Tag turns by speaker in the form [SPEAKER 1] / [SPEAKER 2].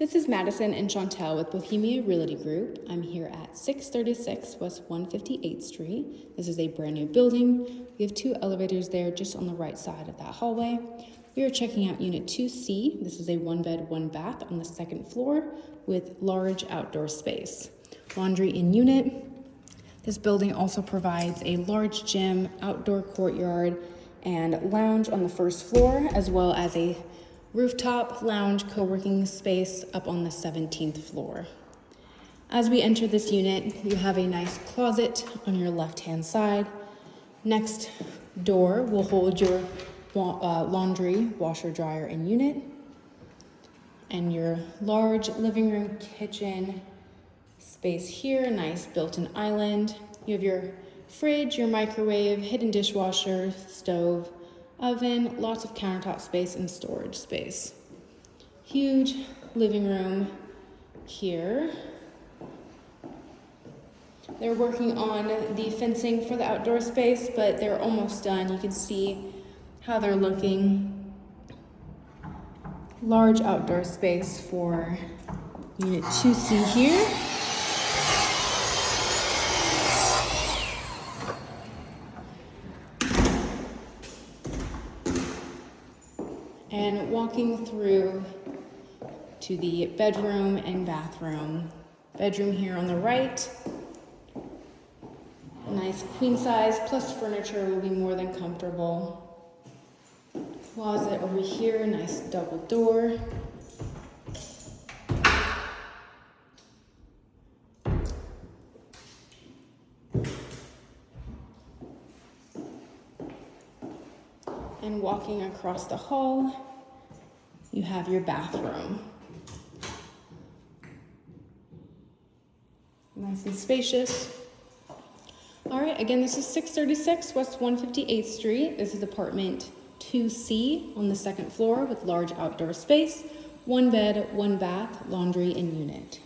[SPEAKER 1] This is Madison and Chantel with Bohemia Realty Group. I'm here at 636 West 158th Street. This is a brand new building. We have two elevators there just on the right side of that hallway. We are checking out Unit 2C. This is a 1-bed, 1-bath on the second floor with large outdoor space. Laundry in unit. This building also provides a large gym, outdoor courtyard, and lounge on the first floor, as well as a rooftop lounge co-working space up on the 17th floor. As we enter this unit, you have a nice closet on your left-hand side. Next door will hold your laundry, washer, dryer, and unit. And your large living room, kitchen space here, nice built-in island. You have your fridge, your microwave, hidden dishwasher, stove, oven, lots of countertop space and storage space. Huge living room here. They're working on the fencing for the outdoor space, but they're almost done. You can see how they're looking. Large outdoor space for Unit 2C here. And walking through to the bedroom and bathroom. Bedroom here on the right. Nice queen size plus furniture will be more than comfortable. Closet over here, nice double door. And walking across the hall, you have your bathroom. Nice and spacious. All right, again, this is 636 West 158th Street. This is apartment 2C on the second floor with large outdoor space, 1 bed, 1 bath, laundry and unit.